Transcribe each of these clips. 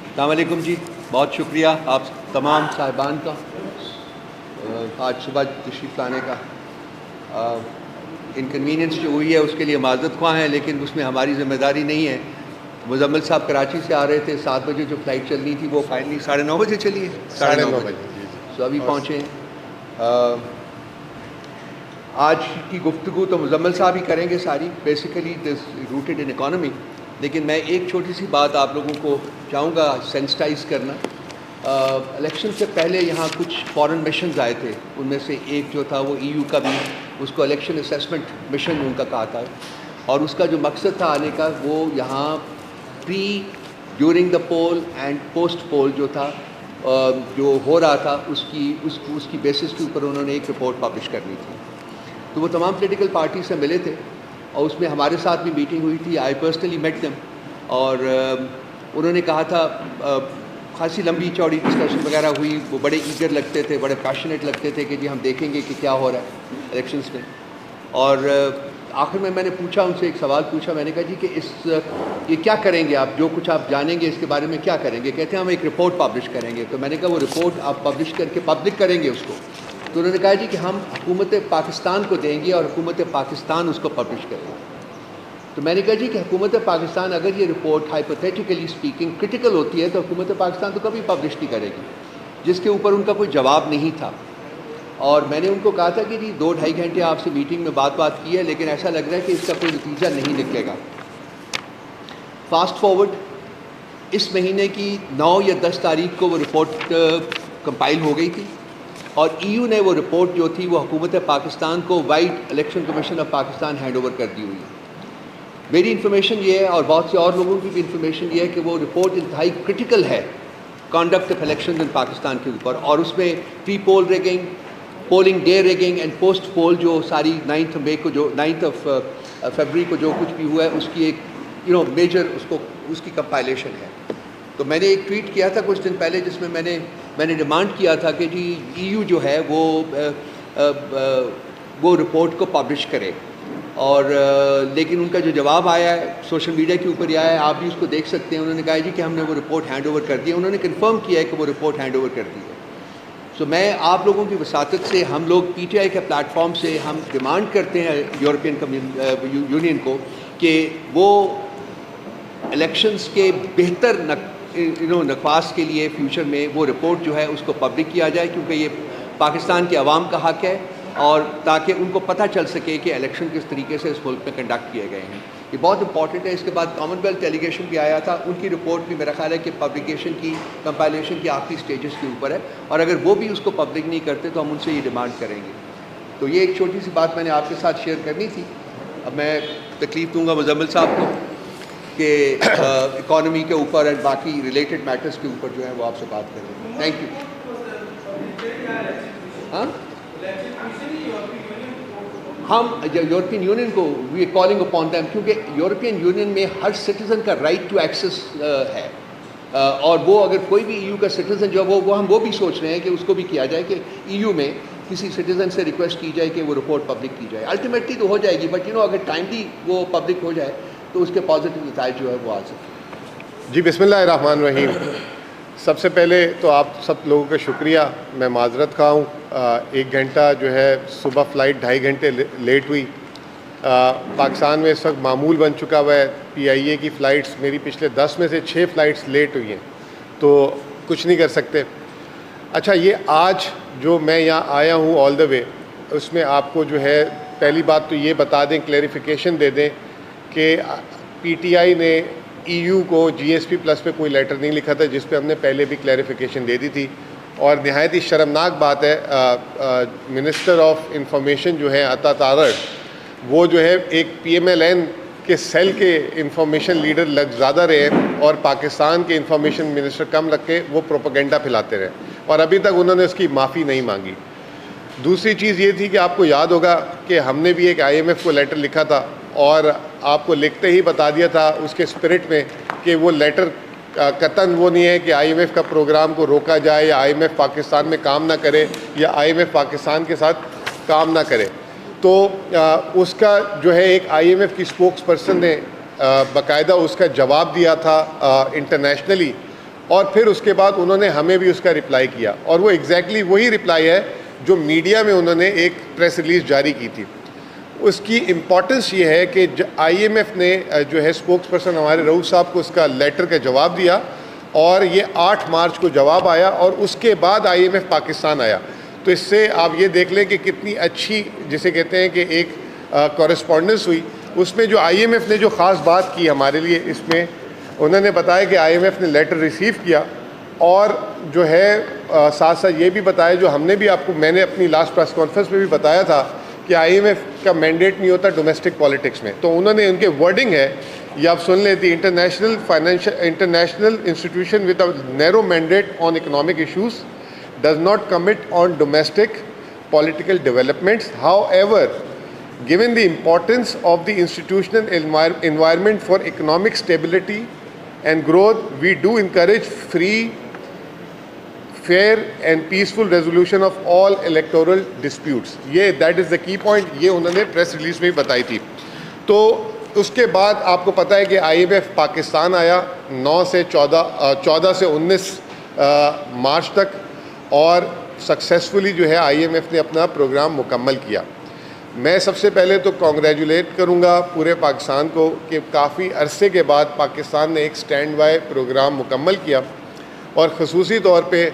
السلام علیکم جی، بہت شکریہ آپ تمام صاحبان کا آج صبح تشریف لانے کا۔ انکنوینئنس جو ہوئی ہے اس کے لیے معذرت خواہ ہیں، لیکن اس میں ہماری ذمہ داری نہیں ہے۔ مزمل صاحب کراچی سے آ رہے تھے، 7 بجے جو فلائٹ چلنی تھی وہ فائنلی 9:30 بجے چلی ہے، 9:30 بجے تو ابھی پہنچے ہیں۔ آج کی گفتگو تو مزمل صاحب ہی کریں گے ساری، basically this rooted in economy, لیکن میں ایک چھوٹی سی بات آپ لوگوں کو چاہوں گا سینسٹائز کرنا۔ الیکشن سے پہلے یہاں کچھ فارن مشنز آئے تھے، ان میں سے ایک جو تھا وہ EU کا بھی، اس کو الیکشن اسیسمنٹ مشن ان کا کہا تھا، اور اس کا جو مقصد تھا آنے کا وہ یہاں during the poll and post poll جو تھا جو ہو رہا تھا اس کی بیسس کے اوپر انہوں نے ایک رپورٹ پبلش کرنی تھی۔ تو وہ تمام پولیٹیکل پارٹی سے ملے تھے اور اس میں ہمارے ساتھ بھی میٹنگ ہوئی تھی۔ آئی پرسنلی میٹ دیم، اور انہوں نے کہا تھا، خاصی لمبی چوڑی ڈسکشن وغیرہ ہوئی، وہ بڑے ایگر لگتے تھے، بڑے پیشنیٹ لگتے تھے کہ جی ہم دیکھیں گے کہ کیا ہو رہا ہے الیکشنز میں۔ اور آخر میں نے پوچھا ان سے، ایک سوال پوچھا، میں نے کہا جی کہ یہ کیا کریں گے آپ، جو کچھ آپ جانیں گے اس کے بارے میں کیا کریں گے؟ کہتے ہیں ہم ایک رپورٹ پبلش کریں گے۔ تو میں نے کہا وہ رپورٹ آپ پبلش کر کے پبلک کریں گے اس کو؟ تو انہوں نے کہا جی کہ ہم حکومت پاکستان کو دیں گے اور حکومت پاکستان اس کو پبلش کرے گی۔ تو میں نے کہا جی کہ حکومت پاکستان اگر یہ رپورٹ ہائپوتھیٹیکلی اسپیکنگ کرٹیکل ہوتی ہے تو حکومت پاکستان تو کبھی پبلش نہیں کرے گی، جس کے اوپر ان کا کوئی جواب نہیں تھا۔ اور میں نے ان کو کہا تھا کہ جی 2-2.5 گھنٹے آپ سے میٹنگ میں بات کی ہے، لیکن ایسا لگ رہا ہے کہ اس کا کوئی نتیجہ نہیں نکلے گا۔ فاسٹ فارورڈ، اس مہینے کی 9 یا 10 تاریخ کو وہ رپورٹ کمپائل ہو گئی تھی، اور EU نے وہ رپورٹ جو تھی وہ حکومت پاکستان کو white election commission of Pakistan hand over کر دی ہوئی ہے۔ میری انفارمیشن یہ ہے اور بہت سے اور لوگوں کی بھی انفارمیشن یہ ہے کہ وہ رپورٹ انتہائی کرٹیکل ہے conduct of elections in Pakistan کے اوپر، اور اس میں pre poll rigging, polling day rigging and post poll جو ساری 9 فیبرری کو جو کچھ بھی ہوا ہے اس کی ایک میجر اس کی کمپائلیشن ہے۔ تو میں نے ایک ٹویٹ کیا تھا کچھ دن پہلے جس میں میں نے ڈیمانڈ کیا تھا کہ جی EU جو ہے وہ رپورٹ کو پبلش کرے، اور لیکن ان کا جو جواب آیا ہے سوشل میڈیا کے اوپر یہ آیا ہے، آپ بھی اس کو دیکھ سکتے ہیں۔ انہوں نے کہا جی کہ ہم نے وہ رپورٹ ہینڈ اوور کر دی ہے، انہوں نے کنفرم کیا ہے کہ وہ رپورٹ ہینڈ اوور کر دی ہے۔ سو میں آپ لوگوں کی وساطت سے، ہم لوگ PTI کے پلیٹ فارم سے ہم ڈیمانڈ کرتے ہیں یورپین یونین کو کہ وہ الیکشنز کے بہتر نفاذ کے لیے فیوچر میں وہ رپورٹ جو ہے اس کو پبلک کیا جائے، کیونکہ یہ پاکستان کے عوام کا حق ہے، اور تاکہ ان کو پتہ چل سکے کہ الیکشن کس طریقے سے اس ملک میں کنڈکٹ کیے گئے ہیں۔ یہ بہت امپورٹنٹ ہے۔ اس کے بعد کامن ویلتھ ڈیلیگیشن بھی آیا تھا، ان کی رپورٹ بھی میرا خیال ہے کہ پبلیکیشن کی کمپائلیشن کی آخری سٹیجز کے اوپر ہے، اور اگر وہ بھی اس کو پبلک نہیں کرتے تو ہم ان سے یہ ڈیمانڈ کریں گے۔ تو یہ ایک چھوٹی سی بات میں نے آپ کے ساتھ شیئر کرنی تھی۔ اب میں تکلیف دوں گا مزمل صاحب کو کہ اکانومی کے اوپر اور باقی ریلیٹڈ میٹرز کے اوپر جو ہے وہ آپ سے بات کریں گے۔ Thank you. ہاں، ہم یورپین یونین کو we are calling upon them, کیونکہ یورپین یونین میں ہر سٹیزن کا رائٹ ٹو ایکسیس ہے، اور وہ اگر کوئی بھی EU کا سٹیزن جو ہے ہم وہ بھی سوچ رہے ہیں کہ اس کو بھی کیا جائے کہ EU میں کسی سٹیزن سے ریکویسٹ کی جائے کہ وہ رپورٹ پبلک کی جائے۔ الٹیمیٹلی تو ہو جائے گی، بٹ اگر ٹائملی وہ پبلک ہو جائے تو اس کے پازیٹیو نتائج جو ہے وہ آ سکتے ہیں۔ جی بسم اللہ الرحمن الرحیم۔ سب سے پہلے تو آپ سب لوگوں کا شکریہ، میں معذرت خواہ ہوں، 1 گھنٹہ جو ہے صبح فلائٹ 2.5 گھنٹے لیٹ ہوئی۔ پاکستان میں اس وقت معمول بن چکا ہوا ہے، PIA کی فلائٹس میری پچھلے 10 میں سے 6 فلائٹس لیٹ ہوئی ہیں، تو کچھ نہیں کر سکتے۔ اچھا، یہ آج جو میں یہاں آیا ہوں آل دا وے، اس میں آپ کو جو ہے پہلی بات تو یہ بتا دیں، کلیریفیکیشن دے دیں کہ PTI نے EU کو GSP پلس پہ کوئی لیٹر نہیں لکھا تھا، جس پہ ہم نے پہلے بھی کلیریفیکیشن دے دی تھی، اور نہایت ہی شرمناک بات ہے، منسٹر آف انفارمیشن جو ہے عطا تارڑ، وہ جو ہے ایک PMLN کے سیل کے انفارمیشن لیڈر زیادہ رہے اور پاکستان کے انفارمیشن منسٹر کم رکھ کے وہ پروپیگنڈا پھیلاتے رہے، اور ابھی تک انہوں نے اس کی معافی نہیں مانگی۔ دوسری چیز یہ تھی کہ آپ کو یاد ہوگا کہ ہم نے بھی ایک IMF کو لیٹر لکھا تھا، اور آپ کو لکھتے ہی بتا دیا تھا اس کے اسپرٹ میں کہ وہ لیٹر قطعاً وہ نہیں ہے کہ IMF کا پروگرام کو روکا جائے، یا IMF پاکستان میں کام نہ کرے، یا IMF پاکستان کے ساتھ کام نہ کرے۔ تو اس کا جو ہے ایک IMF کی اسپوکس پرسن نے باقاعدہ اس کا جواب دیا تھا انٹرنیشنلی, اور پھر اس کے بعد انہوں نے ہمیں بھی اس کا رپلائی کیا, اور وہ ایگزیکٹلی وہی رپلائی ہے جو میڈیا میں انہوں نے ایک پریس ریلیز جاری کی تھی. اس کی امپورٹنس یہ ہے کہ آئی ایم ایف نے جو ہے اسپوکس پرسن ہمارے رؤوف صاحب کو اس کا لیٹر کا جواب دیا, اور یہ 8 مارچ کو جواب آیا, اور اس کے بعد آئی ایم ایف پاکستان آیا. تو اس سے آپ یہ دیکھ لیں کہ کتنی اچھی جسے کہتے ہیں کہ ایک کورسپونڈنس ہوئی. اس میں جو آئی ایم ایف نے جو خاص بات کی ہمارے لیے, اس میں انہوں نے بتایا کہ آئی ایم ایف نے لیٹر ریسیو کیا, اور جو ہے ساتھ ساتھ یہ بھی بتایا جو ہم نے بھی آپ کو, میں نے اپنی لاسٹ پریس کانفرنس میں بھی بتایا تھا کہ آئی ایم ایف کا مینڈیٹ نہیں ہوتا ڈومیسٹک پالیٹکس میں. تو انہوں نے ان کے ورڈنگ ہے, یہ آپ سن لیں, the international institution with a narrow mandate on economic issues does not commit on domestic political developments. However, given the importance of the institutional environment for economic stability and growth, we do encourage free, fair and peaceful resolution of all electoral disputes. That is the key point. یہ انہوں نے press release میں بتائی تھی. تو اس کے بعد آپ کو پتہ ہے کہ آئی ایم ایف پاکستان آیا 9 سے 14 سے 19 مارچ تک, اور سکسیسفلی جو ہے آئی ایم ایف نے اپنا پروگرام مکمل کیا. میں سب سے پہلے تو کانگریچولیٹ کروں گا پورے پاکستان کو کہ کافی عرصے کے بعد پاکستان نے ایک سٹینڈ بائی پروگرام مکمل کیا, اور خصوصی طور پہ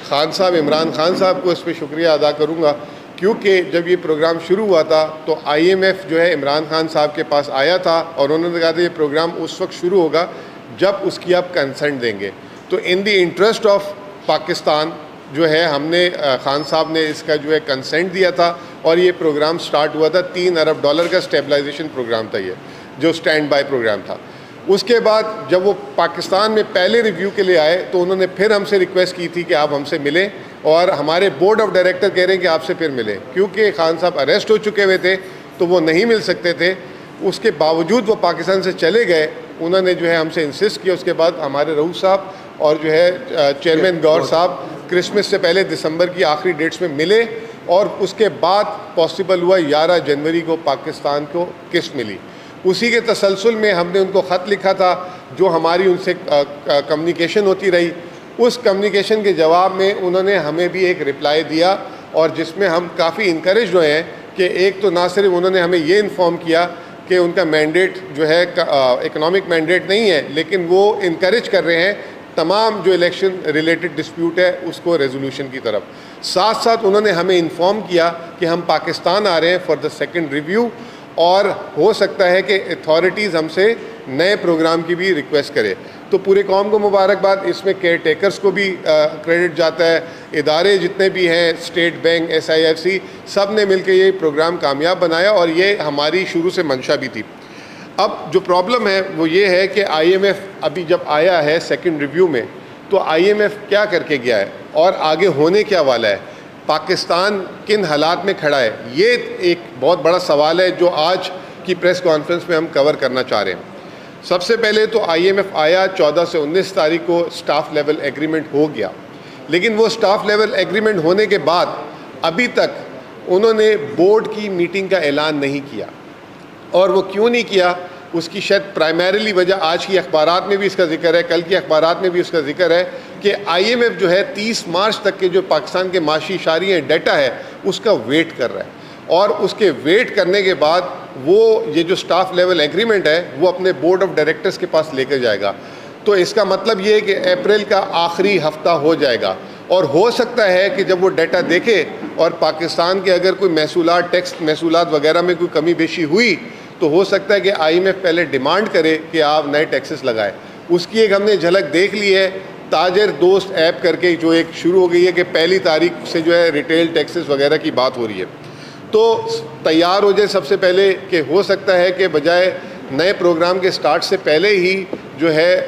خان صاحب, عمران خان صاحب کو اس پہ شکریہ ادا کروں گا, کیونکہ جب یہ پروگرام شروع ہوا تھا تو آئی ایم ایف جو ہے عمران خان صاحب کے پاس آیا تھا, اور انہوں نے کہا تھا یہ پروگرام اس وقت شروع ہوگا جب اس کی آپ کنسنٹ دیں گے. تو ان دی انٹرسٹ آف پاکستان جو ہے ہم نے, خان صاحب نے اس کا جو ہے کنسنٹ دیا تھا, اور یہ پروگرام سٹارٹ ہوا تھا. $3 ارب کا اسٹیبلائزیشن پروگرام تھا یہ, جو سٹینڈ بائی پروگرام تھا. اس کے بعد جب وہ پاکستان میں پہلے ریویو کے لیے آئے تو انہوں نے پھر ہم سے ریکویسٹ کی تھی کہ آپ ہم سے ملیں, اور ہمارے بورڈ آف ڈائریکٹر کہہ رہے ہیں کہ آپ سے پھر ملیں, کیونکہ خان صاحب اریسٹ ہو چکے ہوئے تھے تو وہ نہیں مل سکتے تھے. اس کے باوجود وہ پاکستان سے چلے گئے, انہوں نے جو ہے ہم سے انسسٹ کیا. اس کے بعد ہمارے رؤوف صاحب اور جو ہے چیئرمین گور صاحب کرسمس سے پہلے دسمبر کی آخری ڈیٹس میں ملے, اور اس کے بعد پاسبل ہوا 11 جنوری کو پاکستان کو قسط ملی. اسی کے تسلسل میں ہم نے ان کو خط لکھا تھا, جو ہماری ان سے کمیونیکیشن ہوتی رہی. اس کمیونیکیشن کے جواب میں انہوں نے ہمیں بھی ایک رپلائی دیا, اور جس میں ہم کافی انکریج ہوئے ہیں کہ ایک تو نہ صرف انہوں نے ہمیں یہ انفارم کیا کہ ان کا مینڈیٹ جو ہے اکنامک مینڈیٹ نہیں ہے, لیکن وہ انکریج کر رہے ہیں تمام جو الیکشن ریلیٹڈ ڈسپیوٹ ہے اس کو ریزولوشن کی طرف. ساتھ ساتھ انہوں نے ہمیں انفارم کیا کہ ہم پاکستان آ رہے ہیں فار دا سیکنڈ ریویو, اور ہو سکتا ہے کہ اتھارٹیز ہم سے نئے پروگرام کی بھی ریکویسٹ کرے. تو پورے قوم کو مبارکباد. اس میں کیئر ٹیکرز کو بھی کریڈٹ جاتا ہے, ادارے جتنے بھی ہیں, اسٹیٹ بینک, SIFC, سب نے مل کے یہ پروگرام کامیاب بنایا, اور یہ ہماری شروع سے منشا بھی تھی. اب جو پرابلم ہے وہ یہ ہے کہ آئی ایم ایف ابھی جب آیا ہے سیکنڈ ریویو میں, تو آئی ایم ایف کیا کر کے گیا ہے اور آگے ہونے کیا والا ہے, پاکستان کن حالات میں کھڑا ہے, یہ ایک بہت بڑا سوال ہے جو آج کی پریس کانفرنس میں ہم کور کرنا چاہ رہے ہیں. سب سے پہلے تو آئی ایم ایف آیا 14 سے 19 تاریخ کو, سٹاف لیول ایگریمنٹ ہو گیا, لیکن وہ سٹاف لیول ایگریمنٹ ہونے کے بعد ابھی تک انہوں نے بورڈ کی میٹنگ کا اعلان نہیں کیا. اور وہ کیوں نہیں کیا, اس کی شاید پرائمریلی وجہ آج کی اخبارات میں بھی اس کا ذکر ہے, کل کی اخبارات میں بھی اس کا ذکر ہے کہ آئی ایم ایف جو ہے 30 مارچ تک کے جو پاکستان کے معاشی اشاریہ ڈیٹا ہے اس کا ویٹ کر رہا ہے, اور اس کے ویٹ کرنے کے بعد وہ یہ جو سٹاف لیول ایگریمنٹ ہے وہ اپنے بورڈ آف ڈائریکٹرز کے پاس لے کر جائے گا. تو اس کا مطلب یہ ہے کہ اپریل کا آخری ہفتہ ہو جائے گا, اور ہو سکتا ہے کہ جب وہ ڈیٹا دیکھے اور پاکستان کے اگر کوئی محصولات, ٹیکس محصولات وغیرہ میں کوئی کمی بیشی ہوئی تو ہو سکتا ہے کہ آئی ایم ایف پہلے ڈیمانڈ کرے کہ آپ نئے ٹیکسز لگائیں. اس کی ایک ہم نے جھلک دیکھ لی ہے تاجر دوست ایپ کر کے, جو ایک شروع ہو گئی ہے کہ 1 تاریخ سے جو ہے ریٹیل ٹیکسز وغیرہ کی بات ہو رہی ہے. تو تیار ہو جائے سب سے پہلے کہ ہو سکتا ہے کہ بجائے نئے پروگرام کے سٹارٹ سے پہلے ہی جو ہے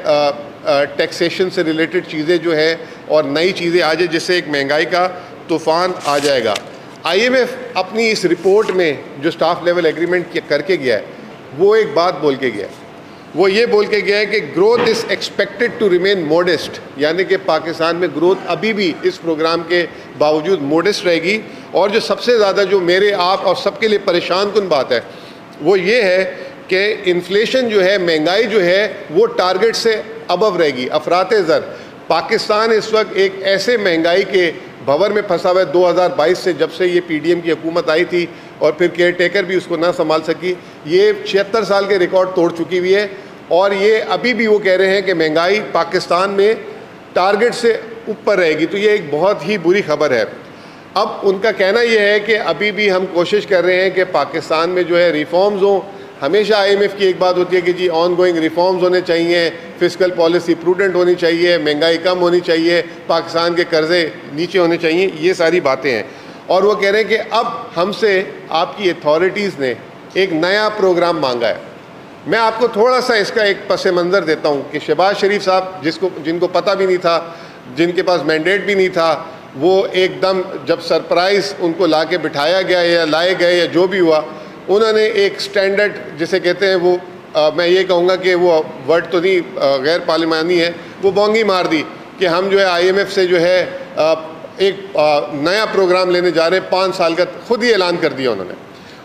ٹیکسیشن سے ریلیٹڈ چیزیں جو ہے اور نئی چیزیں آ جائے, جس سے ایک مہنگائی کا طوفان آ جائے گا. آئی ایم ایف اپنی اس رپورٹ میں جو سٹاف لیول ایگریمنٹ کر کے گیا ہے وہ ایک بات بول کے گیا ہے, وہ یہ بول کے گیا ہے کہ growth is expected to remain modest, یعنی کہ پاکستان میں گروتھ ابھی بھی اس پروگرام کے باوجود موڈسٹ رہے گی. اور جو سب سے زیادہ جو میرے آپ اور سب کے لیے پریشان کن بات ہے وہ یہ ہے کہ انفلیشن جو ہے, مہنگائی جو ہے وہ ٹارگٹ سے ابو رہے گی. افراط زر, پاکستان اس وقت ایک ایسے مہنگائی کے بھور میں پھنسا ہوا ہے 2022 سے, جب سے یہ پی ڈی ایم کی حکومت آئی تھی اور پھر کیئر ٹیکر بھی اس کو نہ سنبھال سکی. یہ 76 سال کے ریکارڈ توڑ چکی ہوئی ہے, اور یہ ابھی بھی وہ کہہ رہے ہیں کہ مہنگائی پاکستان میں ٹارگٹ سے اوپر رہے گی. تو یہ ایک بہت ہی بری خبر ہے. اب ان کا کہنا یہ ہے کہ ابھی بھی ہم کوشش کر رہے ہیں کہ پاکستان میں جو ہے ریفارمز ہوں. ہمیشہ آئی ایم ایف کی ایک بات ہوتی ہے کہ جی آن گوئنگ ریفارمز ہونے چاہیے, فسکل پالیسی پروڈنٹ ہونی چاہیے, مہنگائی کم ہونی چاہیے, پاکستان کے قرضے نیچے ہونے چاہیے, یہ ساری باتیں ہیں. اور وہ کہہ رہے ہیں کہ اب ہم سے آپ کی اتھارٹیز نے ایک نیا پروگرام مانگا ہے. میں آپ کو تھوڑا سا اس کا ایک پس منظر دیتا ہوں کہ شہباز شریف صاحب جن کو پتہ بھی نہیں تھا, جن کے پاس مینڈیٹ بھی نہیں تھا, وہ ایک دم جب سرپرائز ان کو لا کے بٹھایا گیا یا لائے گئے یا جو بھی ہوا, انہوں نے ایک سٹینڈرڈ جسے کہتے ہیں وہ میں یہ کہوں گا کہ وہ ورڈ تو نہیں غیر پارلیمانی ہے, وہ بونگی مار دی کہ ہم جو ہے آئی ایم ایف سے جو ہے ایک نیا پروگرام لینے جا رہے ہیں. 5 سال کا خود ہی اعلان کر دیا انہوں نے,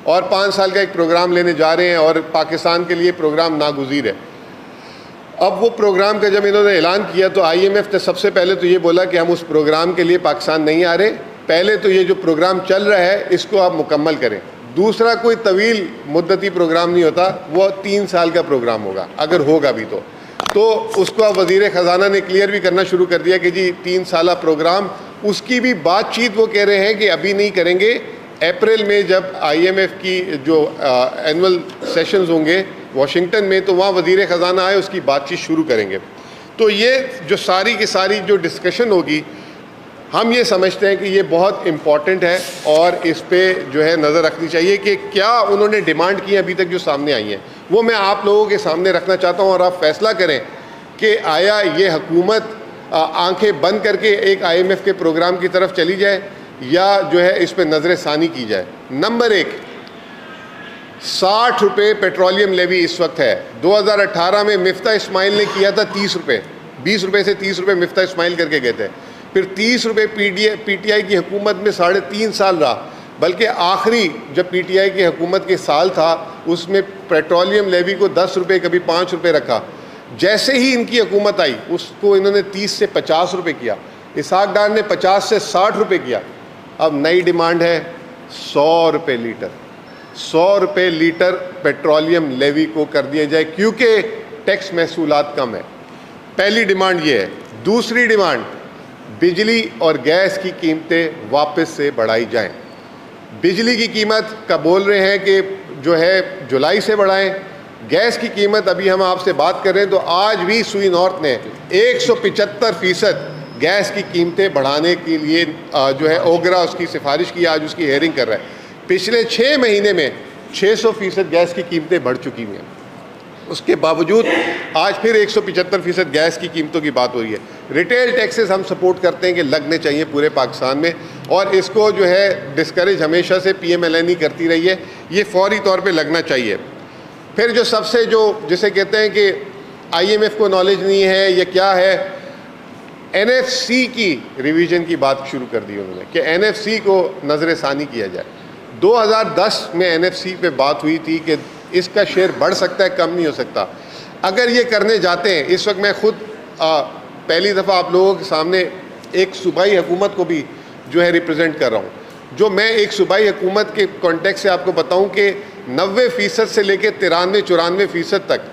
اور 5 سال کا ایک پروگرام لینے جا رہے ہیں, اور پاکستان کے لیے پروگرام ناگزیر ہے. اب وہ پروگرام کا جب انہوں نے اعلان کیا تو آئی ایم ایف نے سب سے پہلے تو یہ بولا کہ ہم اس پروگرام کے لیے پاکستان نہیں آ رہے, پہلے تو یہ جو پروگرام چل رہا ہے اس کو آپ مکمل کریں. دوسرا کوئی طویل مدتی پروگرام نہیں ہوتا, وہ 3 سال کا پروگرام ہوگا اگر ہوگا بھی تو اس کو اب وزیر خزانہ نے کلیئر بھی کرنا شروع کر دیا کہ جی 3 سالہ پروگرام, اس کی بھی بات چیت وہ کہہ رہے ہیں کہ ابھی نہیں کریں گے. اپریل میں جب آئی ایم ایف کی جو اینول سیشنز ہوں گے واشنگٹن میں, تو وہاں وزیر خزانہ آئے اس کی بات چیت شروع کریں گے. تو یہ جو ساری کی ساری جو ڈسکشن ہوگی, ہم یہ سمجھتے ہیں کہ یہ بہت امپورٹنٹ ہے, اور اس پہ جو ہے نظر رکھنی چاہیے کہ کیا انہوں نے ڈیمانڈ کی ابھی تک جو سامنے آئی ہیں, وہ میں آپ لوگوں کے سامنے رکھنا چاہتا ہوں, اور آپ فیصلہ کریں کہ آیا یہ حکومت آنکھیں بند کر کے ایک آئی ایم ایف کے پروگرام کی طرف چلی جائے, یا جو ہے اس پہ نظر ثانی کی جائے. نمبر 1, 60 روپے پیٹرولیم لیوی اس وقت ہے. 2018 میں مفتاح اسماعیل نے کیا تھا 30 روپے, 20 روپے سے 30 روپے مفتاح اسماعیل کر کے گئے تھے. پھر 30 روپے پی ٹی آئی کی حکومت میں 3.5 سال رہا, بلکہ آخری جب پی ٹی آئی کی حکومت کے سال تھا اس میں پیٹرولیم لیوی کو 10 روپے کبھی 5 روپے رکھا. جیسے ہی ان کی حکومت آئی اس کو انہوں نے 30 سے 50 روپے کیا, اسحاق ڈار نے 50 سے 60 روپے کیا. اب نئی ڈیمانڈ ہے 100 روپے لیٹر, 100 روپے لیٹر پیٹرولیم لیوی کو کر دیا جائے, کیونکہ ٹیکس محصولات کم ہے. پہلی ڈیمانڈ یہ ہے. دوسری ڈیمانڈ, بجلی اور گیس کی قیمتیں واپس سے بڑھائی جائیں. بجلی کی قیمت کا بول رہے ہیں کہ جو ہے جولائی سے بڑھائیں. گیس کی قیمت ابھی ہم آپ سے بات کر رہے ہیں تو آج بھی سوئی نارتھ نے 175% گیس کی قیمتیں بڑھانے کے لیے جو ہے اوگرا اس کی سفارش کی, آج اس کی ہیئرنگ کر رہا ہے. پچھلے 6 مہینے میں 600% گیس کی قیمتیں بڑھ چکی ہوئی ہیں. اس کے باوجود آج پھر 175% گیس کی قیمتوں کی بات ہو رہی ہے. ریٹیل ٹیکسز ہم سپورٹ کرتے ہیں کہ لگنے چاہیے پورے پاکستان میں, اور اس کو جو ہے ڈسکریج ہمیشہ سے پی ایم ایل این ہی کرتی رہی ہے, یہ فوری طور پہ لگنا چاہیے. پھر جو سب سے جسے کہتے ہیں کہ آئی ایم ایف کو نالج نہیں ہے یا کیا ہے, این ایف سی کی ریویژن کی بات شروع کر دی انہوں نے کہ این ایف سی کو نظر ثانی کیا جائے. 2010 میں این ایف سی پہ بات ہوئی تھی کہ اس کا شیئر بڑھ سکتا ہے, کم نہیں ہو سکتا. اگر یہ کرنے جاتے ہیں, اس وقت میں خود پہلی دفعہ آپ لوگوں کے سامنے ایک صوبائی حکومت کو بھی جو ہے ریپرزینٹ کر رہا ہوں, جو میں ایک صوبائی حکومت کے کانٹیکٹ سے آپ کو بتاؤں کہ 90% سے لے کے 93-94% تک